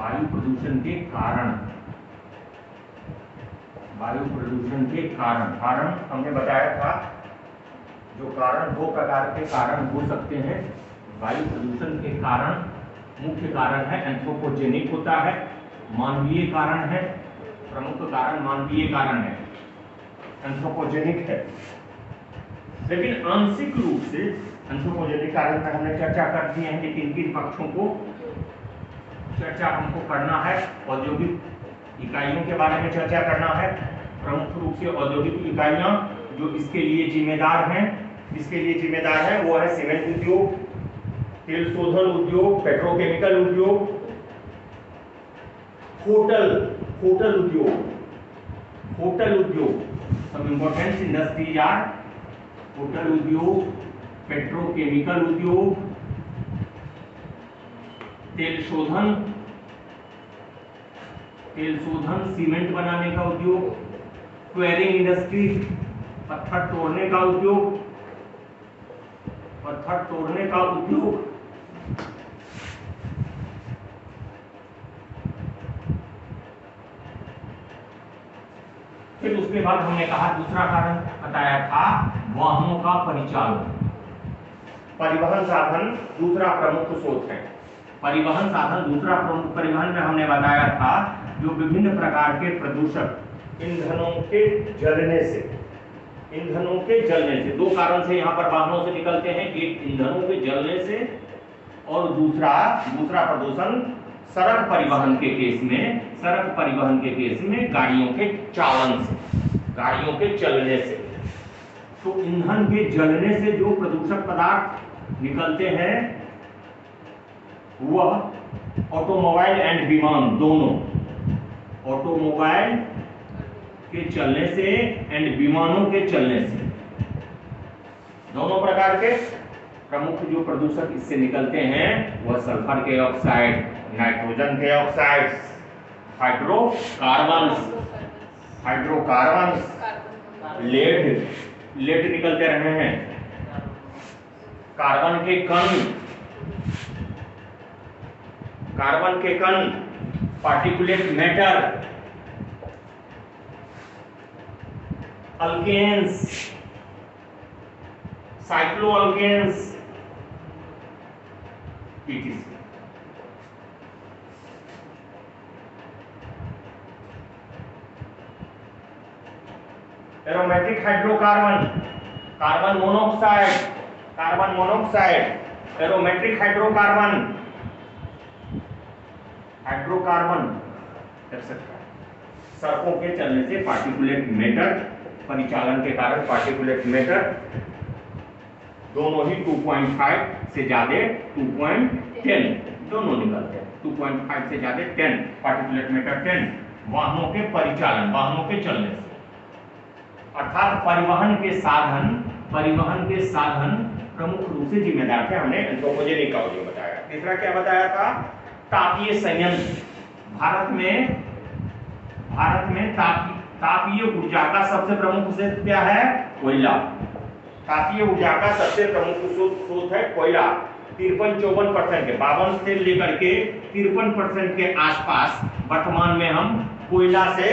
वायु प्रदूषण के कारण, वायु प्रदूषण के कारण हमने बताया था, जो कारण दो प्रकार के कारण हो सकते हैं वायु प्रदूषण के कारण। मुख्य कारण है एंथ्रोपोजेनिक होता है, मानवीय कारण है, प्रमुख कारण मानवीय कारण है, एंथ्रोपोजेनिक है। लेकिन आंशिक रूप से एंथ्रोपोजेनिक कारण पर हमने चर्चा कर दी है कि किन किन पक्षों को चर्चा हमको करना है। औद्योगिक इकाइयों के बारे में चर्चा करना है, प्रमुख रूप से औद्योगिक इकाइयां जो इसके लिए जिम्मेदार हैं, इसके लिए जिम्मेदार है वो है सीमेंट उद्योग, तेल शोधन उद्योग, पेट्रोकेमिकल उद्योग, होटल उद्योग। सब इंपॉर्टेंट इंडस्ट्रीज आर होटल उद्योग, पेट्रोकेमिकल उद्योग, तेल शोधन, सीमेंट बनाने का उद्योग, क्वेरिंग इंडस्ट्री, पत्थर तोड़ने का उद्योग, फिर उसके बाद हमने कहा दूसरा कारण बताया था वाहनों का परिचालन। परिवहन साधन दूसरा प्रमुख स्रोत है। परिवहन साधन दूसरा प्रमुख, परिवहन में हमने बताया था जो विभिन्न प्रकार के प्रदूषक ईंधनों के जलने से, दो कारण से यहाँ पर वाहनों से निकलते हैं, एक ईंधनों के जलने से और दूसरा प्रदूषण सड़क परिवहन के केस में गाड़ियों के चालन से, गाड़ियों के चलने से। तो ईंधन के जलने से जो प्रदूषक पदार्थ निकलते हैं वह ऑटोमोबाइल एंड विमान दोनों, ऑटोमोबाइल के चलने से एंड विमानों के चलने से, दोनों प्रकार के प्रमुख जो प्रदूषक इससे निकलते हैं वह सल्फर के ऑक्साइड, नाइट्रोजन के ऑक्साइड्स, हाइड्रोकार्बन्स, लेड निकलते रहे हैं, कार्बन के कण, particulate matter, alkanes, cycloalkanes, etc. Aromatic hydrocarbon, carbon monoxide, aromatic hydrocarbon, सड़कों के चलने से पार्टिकुलेट मैटर, परिचालन के कारण पार्टिकुलेट मैटर दोनों ही 2.5 से ज्यादा 2.10 दोनों निकलते हैं, 2.5 से ज्यादा 10 पार्टिकुलेट मैटर 10 वाहनों के परिचालन, वाहनों के चलने से। अर्थात परिवहन के साधन प्रमुख रूप से जिम्मेदार थे। हमने एंथ्रोपोजेनिक का जो बताया। तीसरा क्या बताया था? तापीय संयंत्र। भारत में तापीय ऊर्जा का सबसे प्रमुख स्रोत क्या है? कोयला। तापीय ऊर्जा का सबसे प्रमुख स्रोत है कोयला। 53-54% के 52 से लेकर के 53% के आसपास वर्तमान में हम कोयला से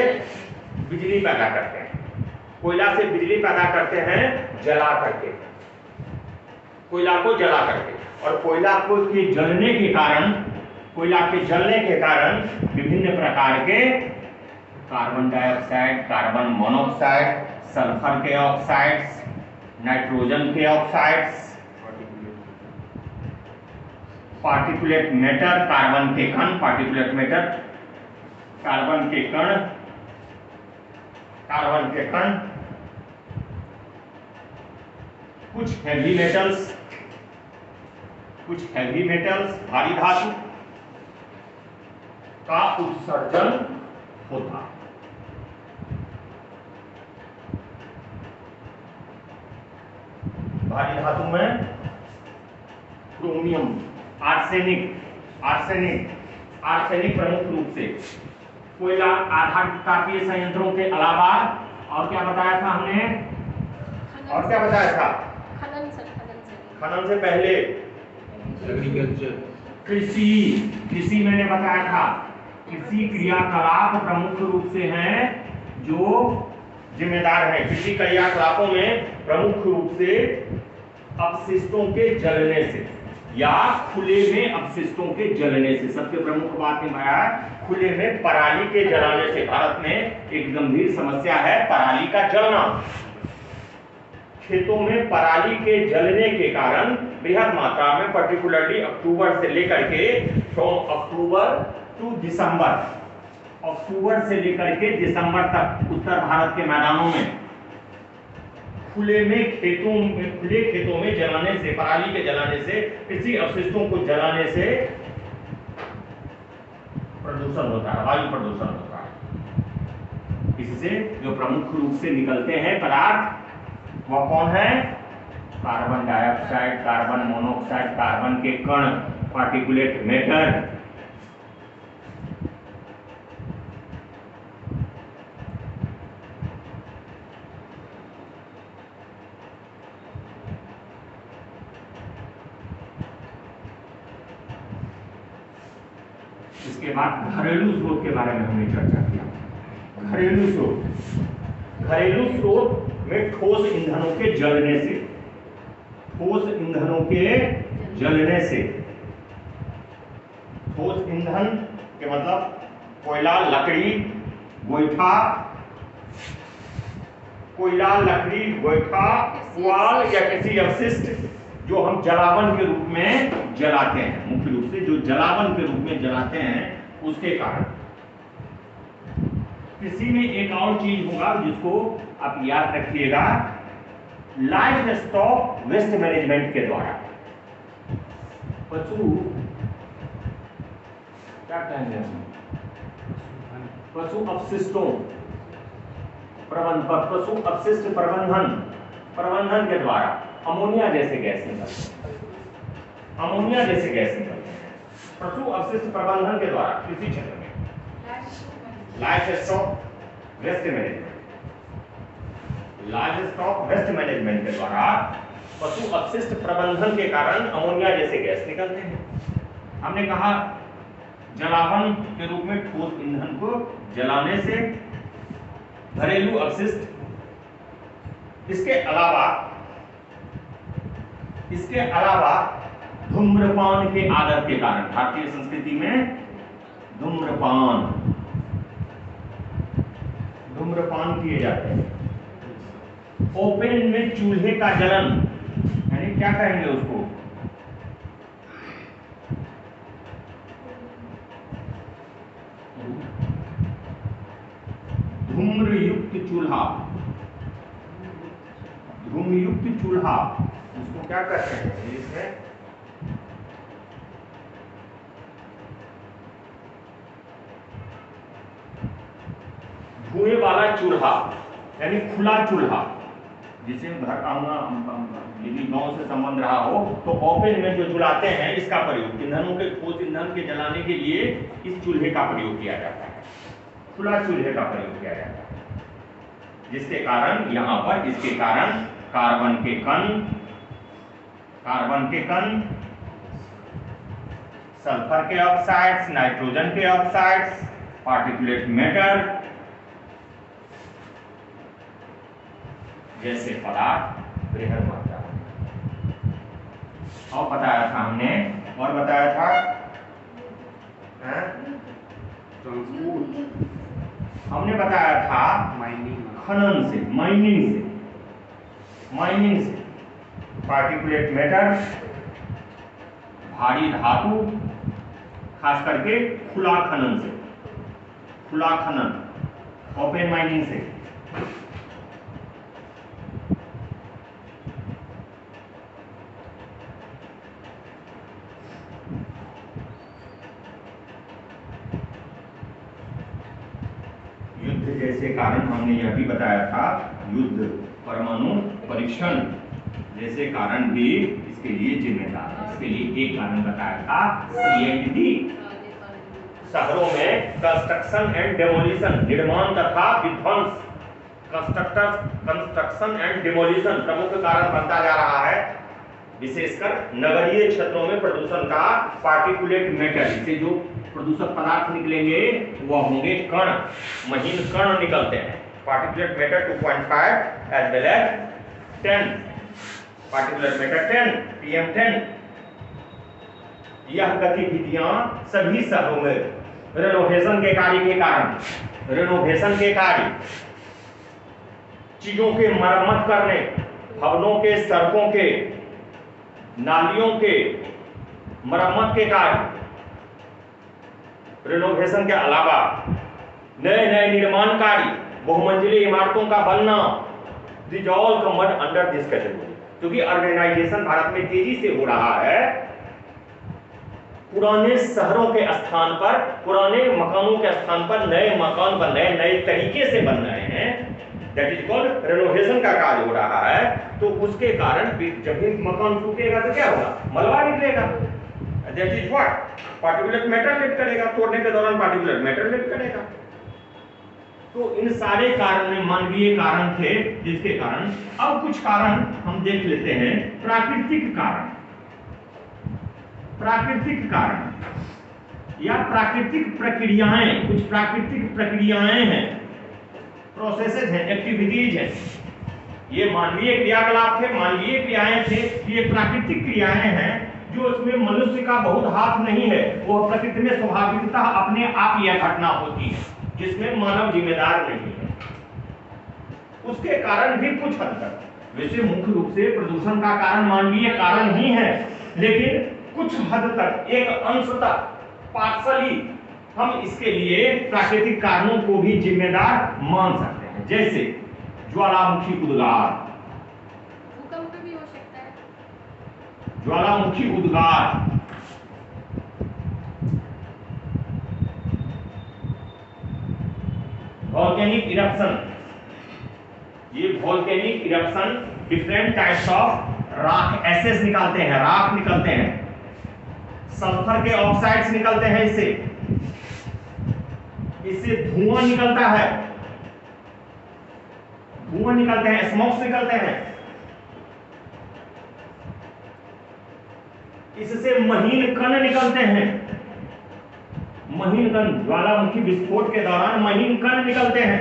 बिजली पैदा करते हैं। कोयला से बिजली पैदा करते हैं जला करके, कोयला को जला करके। और कोयला के जलने के कारण विभिन्न प्रकार के carbon dioxide, carbon monoxide, sulphur के ऑक्साइड्स, नाइट्रोजन के ऑक्साइड्स, पार्टिकुलेट मैटर, कार्बन के कण, पार्टिकुलेट मैटर, कार्बन के कण, कुछ हेवी मेटल्स, भारी धातु का उत्सर्जन होता। भारी धातु में क्रोमियम, आर्सेनिक प्रमुख रूप से। कोयला आधारित तापीय संयंत्रों के अलावा और क्या बताया था हमने? और क्या बताया था? खनन से पहले एग्रीकल्चर, कृषि मैंने बताया था। कृषि क्रियाकलाप प्रमुख रूप से हैं जो जिम्मेदार है कृषि क्रियाकलापों में प्रमुख रूप से अपशिष्टों के जलने से या खुले में अपशिष्टों के जलने से। सबसे प्रमुख बात निभाया है खुले में पराली के जलाने से। भारत में एक गंभीर समस्या है पराली का जलना। खेतों में पराली के जलने के कारण बृहद मात्रा में पर्टिकुलरली अक्टूबर से लेकर के फ्रॉम अक्टूबर टू दिसंबर, अक्टूबर से लेकर के दिसंबर तक उत्तर भारत के मैदानों में खुले खेतों में जलाने से, पराली के जलाने से, कृषि अवशिष्टों को जलाने से प्रदूषण होता है, वायु प्रदूषण होता है। इससे जो प्रमुख रूप से निकलते हैं पदार्थ वह कौन है? Carbon dioxide, carbon monoxide, carbon के कण, पार्टिकुलेट मैटर। इसके बाद घरेलू स्रोत के बारे में हमने चर्चा किया। घरेलू स्रोत में ठोस ईंधनों के जलने से, ठोस ईंधनों के जलने से, ठोस ईंधन के मतलब कोयला, लकड़ी, गोईठा, कोयला, लकड़ी, गोईठा, पुआल या किसी अवशिष्ट जो हम जलावन के रूप में जलाते हैं, मुख्य रूप से जो जलावन के रूप में जलाते हैं उसके कारण। कृषि में एक और चीज होगा जिसको आप याद रखिएगा, लाइफ स्टॉक वेस्ट मैनेजमेंट के द्वारा। पशु क्या कहेंगे, पशु अपशिष्टों प्रबंधन, पशु अपशिष्ट प्रबंधन के द्वारा अमोनिया जैसे गैस निकलते हैं, अमोनिया जैसे गैस निकलते हैं पशु अपशिष्ट प्रबंधन के द्वारा कृषि क्षेत्र में। Livestock waste management, livestock waste management के द्वारा पशु अपशिष्ट प्रबंधन के कारण अमोनिया जैसे गैस निकलते हैं। हमने कहा जलावन के रूप में ठोस ईंधन को जलाने से घरेलू अपशिष्ट, इसके अलावा धूम्रपान के आदत के कारण, भारतीय संस्कृति में धूम्रपान किए जाते हैं। ओपन में चूल्हे का जलन, यानी क्या कहेंगे उसको, धूम्रयुक्त चूल्हा, धूमयुक्त चूल्हा उसको क्या कहते हैं इसमें, धुएं वाला चूल्हा यानी खुला चूल्हा, जिसे घर आऊंगा यदि गांव से संबंध रहा हो तो ओपन में जो जलाते हैं इसका प्रयोग ईंधनों के, ठोस ईंधन के जलाने के लिए इस चूल्हे का प्रयोग किया जाता है, खुला चूल्हे का प्रयोग किया जाता है, जिसके कारण यहाँ पर इसके कारण कार्बन के कण, सल्फर के ऑक्साइड्स, नाइट्रोजन के ऑक्साइड्स, पार्टिकुलेट मैटर जैसे पदार्थ बृहद मात्रा। और बताया था हमने, और बताया था हमने बताया था खनन से, माइनिंग से पार्टिकुलेट मैटर, भारी धातु, खास करके खुला खनन से, खुला खनन, ओपन माइनिंग से। युद्ध जैसे कारण हमने यह भी बताया था, युद्ध, परमाणु परीक्षण जैसे कारण भी इसके लिए जिम्मेदार है। इसके लिए एक कारण बताया था, CND, शहरों में कंस्ट्रक्शन एंड डेमोलिशन, निर्माण तथा विध्वंस, कंस्ट्रक्शन एंड डेमोलिशन प्रमुख कारण बनता जा रहा है, विशेषकर नगरीय क्षेत्रों में प्रदूषण का पार्टिकुलेट मैटर, इसे जो प्रदूषक पदार्थ निकलेंगे वह होंगे कण, महीन कण निकलते हैं। Particulate matter 2.5 as well as 10 particular matter 10 PM10। यह गतिविधियां सभी शहरों में रेनोवेशन के कार्य के कारण, रेनोवेशन के कार्य, चीजों के मरम्मत करने, भवनों के, सड़कों के, नालियों के मरम्मत के कार्य, रेनोवेशन के अलावा नए नए निर्माण कार्य, बहुमंजिली इमारतों का बनना, this all come under this category. क्योंकि अर्बनाइजेशन भारत में तेजी से हो रहा है, पुराने शहरों के स्थान पर, पुराने मकानों के स्थान पर नए मकान बन रहे हैं, नए तरीके से बन रहे हैं, दैट इज कॉल्ड रेनोवेशन का कार्य हो रहा है। तो उसके कारण जब भी मकान टूटेगा तो क्या होगा, मलबा निकलेगा, that is what particulate matter leak करेगा, तोड़ने के दौरान पार्टिकुलेट मैटर लीक करेगा। तो इन सारे कारण में मानवीय कारण थे, जिसके कारण अब कुछ कारण हम देख लेते हैं। प्राकृतिक कारण, प्राकृतिक कारण या प्राकृतिक प्रक्रियाएं, कुछ प्राकृतिक प्रक्रियाएं हैं, प्रोसेसेस हैं, एक्टिविटीज हैं। ये मानवीय क्रियाकलाप थे, मानवीय क्रियाएं थे, ये प्राकृतिक क्रियाएं हैं जो उसमें मनुष्य का बहुत हाथ नहीं है। वो प्रकृति में स्वाभाविकतः अपने आप यह घटना होती है, जिसमें मानव जिम्मेदार नहीं है। उसके कारण भी कुछ हद तक, वैसे मुख्य रूप से प्रदूषण का कारण मानवीय कारण ही है, लेकिन कुछ हद तक, एक अंश तक, पार्शली हम इसके लिए प्राकृतिक कारणों को भी जिम्मेदार मान सकते हैं। जैसे ज्वालामुखी उद्गार, भूकंप भी हो सकता है, ज्वालामुखी उद्गार, वॉल्केनिक इरप्शन। ये volcanic eruption different types of राख एसेस निकालते हैं, राख निकलते हैं, सल्फर के ऑक्साइड्स निकलते हैं, इससे धुआं निकलता है, धुआं निकलते हैं, स्मोक्स निकलते हैं, इससे महीन कण निकलते हैं, महीन कण, ज्वालामुखी विस्फोट के दौरान महीन कण निकलते हैं।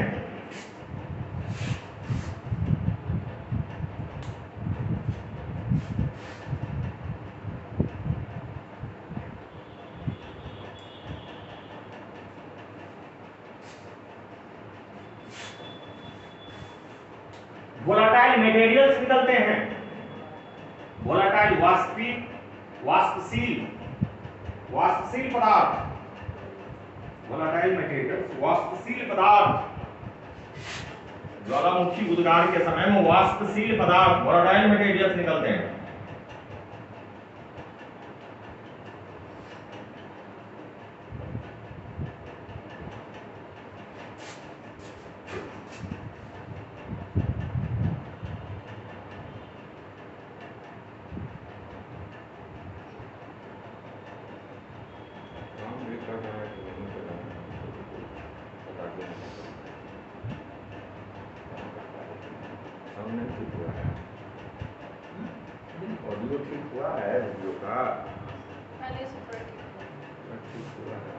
वोलाटाइल मटेरियल्स निकलते हैं, वोलाटाइल वाष्पशील पदार्थ, वोलाटाइल मटेरियल्स वाष्पशील पदार्थ। ज्वालामुखी उद्गार के समय में वाष्पशील पदार्थ, वोलाटाइल मटेरियल्स निकलते हैं। ऑडियो ठीक हुआ है, वीडियो का पहले से थोड़ा ठीक ठीक हुआ है।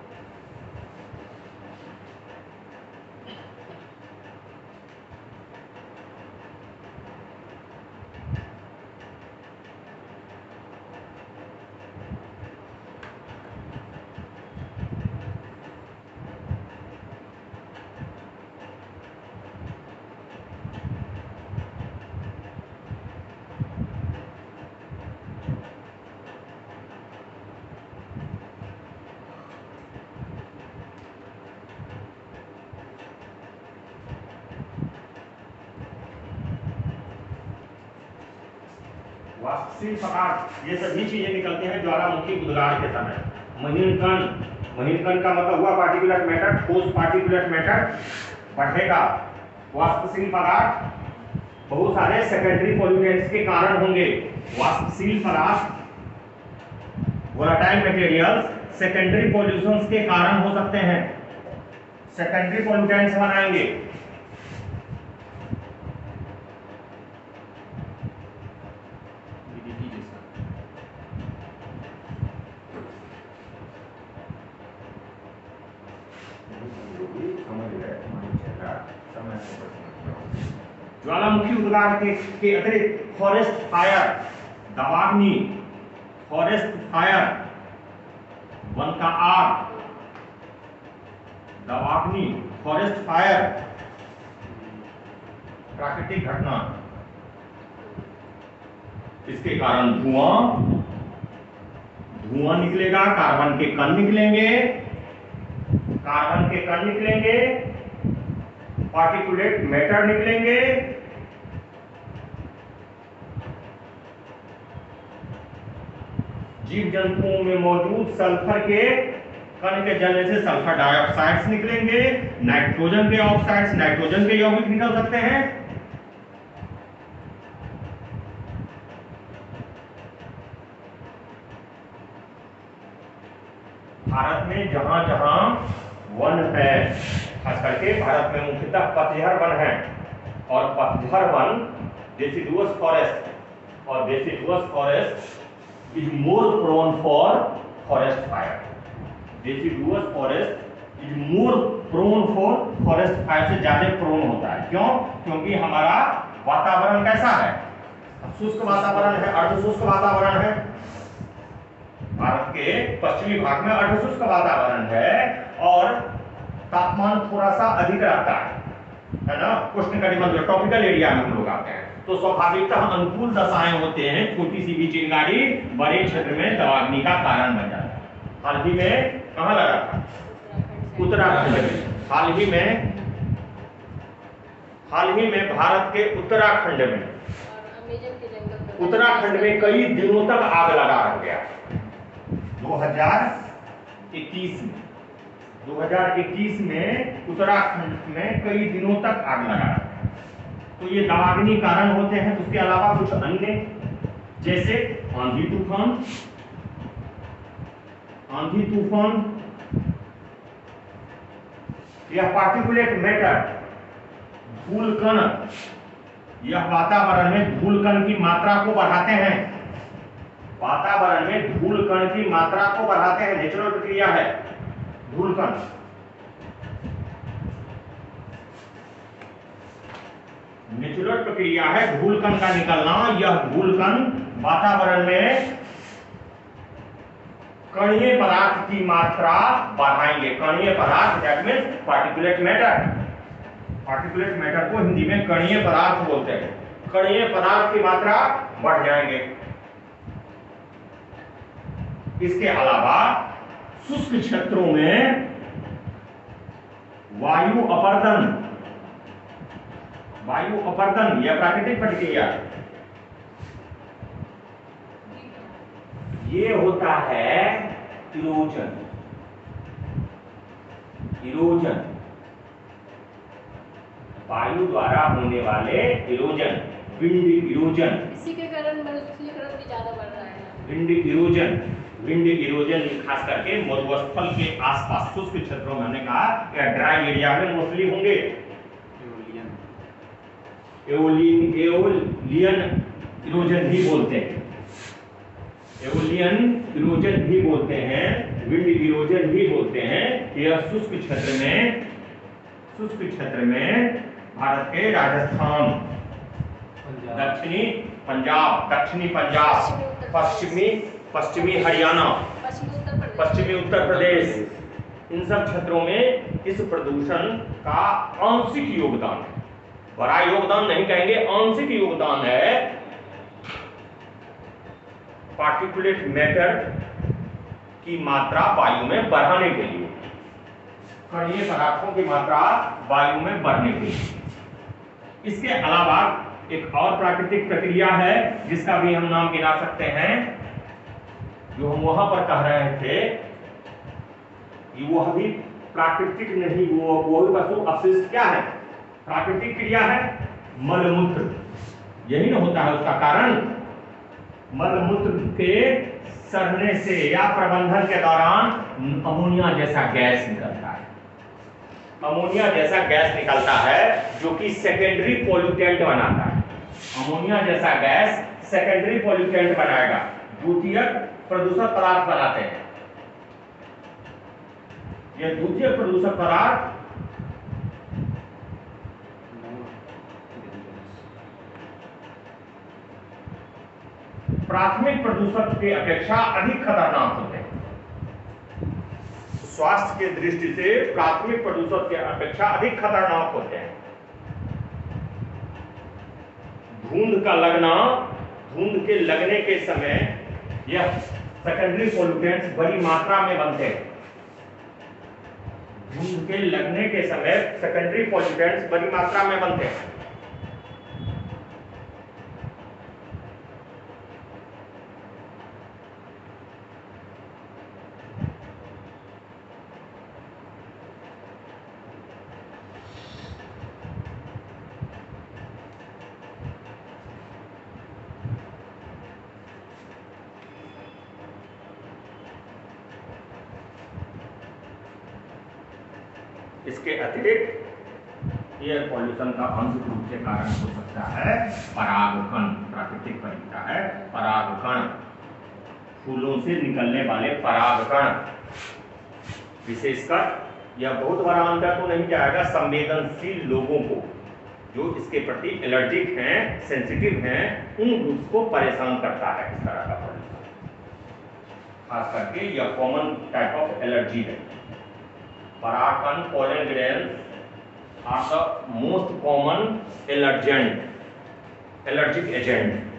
वाष्पशील पदार्थ, ये सभी चीजें निकलती हैं ज्वालामुखी उद्गार के समय। महीन कण, महीन कण का मतलब हुआ पार्टिकुलर मैटर, ठोस पार्टिकुलर मैटर बढ़ेगा। वाष्पशील पदार्थ बहुत सारे सेकेंडरी पॉल्यूटेंट्स के कारण होंगे। वाष्पशील पदार्थ, वोलेटाइल मटेरियल्स सेकेंडरी पॉल्यूशंस के कारण हो सकते हैं, सेकेंडरी पॉल्यूटेंट्स बनाएंगे। समझ गए, समय ज्वालामुखी उद्गार के अतिरिक्त फॉरेस्ट फायर, दावाग्नि, फॉरेस्ट फायर, वन का आग, दावाग्नि, फॉरेस्ट फायर, प्राकृतिक घटना, इसके कारण धुआं निकलेगा, कार्बन के कण निकलेंगे, पार्टिकुलेट मैटर निकलेंगे, जीव जंतुओं में मौजूद सल्फर के कण के जलने से सल्फर डाइऑक्साइड्स निकलेंगे, नाइट्रोजन के ऑक्साइड्स, नाइट्रोजन के यौगिक निकल सकते हैं। भारत में जहां जहां वन है, खास करके भारत में मुख्यतः पतझड़ वन है, और पतझड़ वन deciduous forest और deciduous forest is more prone for forest fire. Deciduous forest is more prone for forest fire, से ज्यादा प्रोन होता है। क्यों? क्योंकि हमारा वातावरण कैसा है? शुष्क वातावरण है, अर्धशुष्क वातावरण है। भारत के पश्चिमी भाग में अर्धशुष्क वातावरण है और तापमान थोड़ा सा अधिक रहता है ना, उष्णकटिबंधीय ट्रॉपिकल एरिया में हम लोग आते हैं, तो स्वाभाविकतः अनुकूल दशाएं होते हैं, छोटी सी भी चिंगारी बड़े क्षेत्र में दावाग्नि का कारण बन जाता है। हाल ही में कहां लगा था? उत्तराखंड में। हाल ही में भारत के उत्तराखंड में कई दिनों तक आग लगा रह गया। 2021 में उत्तराखंड में कई दिनों तक आग लगा, तो ये दावाग्नि कारण होते हैं। उसके अलावा कुछ अन्य जैसे आंधी तूफान, यह पार्टिकुलेट मैटर, धूल कण, यह वातावरण में धूल कण की मात्रा को बढ़ाते हैं। वातावरण में धूल कण की मात्रा को बढ़ाते हैं, नेचुरल प्रक्रिया है। धूल कण नेचुरल प्रक्रिया है, धूल कण का निकलना। यह धूल कण वातावरण में कणीय पदार्थ की मात्रा बढ़ाएंगे। कणीय पदार्थ that means particulate matter. Particulate matter को हिंदी में कणीय पदार्थ बोलते हैं। कणीय पदार्थ की मात्रा बढ़ जाएंगे। इसके अलावा शुष्क क्षेत्रों में वायु अपरदन या प्राकृतिक प्रतिक्रिया, ये होता है इरोजन। वायु द्वारा होने वाले इरोजन, विंड इरोजन। इसी के कारण मरुस्थलीकरण भी ज्यादा बढ़ रहा है। विंड इरोजन खास करके मरुस्थल के आसपास शुष्क क्षेत्रों में, हमने कहा या ड्राई एरिया में मोस्टली होंगे। एओलियन इरोजन भी बोलते हैं, विंड इरोजन भी बोलते हैं। यह शुष्क क्षेत्र में भारत के राजस्थान, दक्षिणी पंजाब, पश्चिमी हरियाणा, पश्चिमी उत्तर प्रदेश, इन सब क्षेत्रों में इस प्रदूषण का आंशिक योगदान है। बड़ा योगदान नहीं कहेंगे, आंशिक योगदान है पार्टिकुलेट मैटर की मात्रा वायु में बढ़ाने के लिए, कणीय पदार्थों की मात्रा वायु में बढ़ने के लिए। इसके अलावा एक और प्राकृतिक प्रक्रिया है जिसका भी हम नाम गिना सकते हैं, जो हम वहां पर कह रहे थे कि वह भी प्राकृतिक नहीं, वो भी पशु अपशिष्ट क्या है? प्राकृतिक क्रिया है, मलमूत्र। यही ना होता है उसका कारण, मलमूत्र के सड़ने से या प्रबंधन के दौरान अमोनिया जैसा गैस निकलता है। अमोनिया जैसा गैस निकलता है जो कि सेकेंडरी पॉल्यूटेंट बनाता है। अमोनिया जैसा गैस सेकेंडरी पॉल्यूटेंट बनाएगा, द्वितीयक प्रदूषक पदार्थ बनाते हैं। ये द्वितीयक प्रदूषक पदार्थ प्राथमिक प्रदूषक की अपेक्षा अधिक खतरनाक होते हैं। स्वास्थ्य की दृष्टि से प्राथमिक प्रदूषक की अपेक्षा अधिक खतरनाक होते हैं। धुंध का लगना, धुंध के लगने के समय यह सेकेंडरी पोल्यूटेंट्स बड़ी मात्रा में बनते हैं। धुंध के लगने के समय सेकेंडरी पोल्यूटेंट्स बड़ी मात्रा में बनते हैं। इसके अतिरिक्त एयर पॉल्यूशन का आंशिक रूप से कारण हो सकता है परागकण। प्राकृतिक तरीका है परागकण, फूलों से निकलने वाले परागकण। विशेषकर यह बहुत बड़ा अंतर तो नहीं जाएगा संवेदनशील लोगों को, जो इसके प्रति एलर्जिक हैं, सेंसिटिव हैं, उन ग्रुप्स को परेशान करता है इस तरह का पॉल्यूशन। खास करके यह कॉमन टाइप ऑफ एलर्जी है। परागकण, pollen grains are the most common allergic agent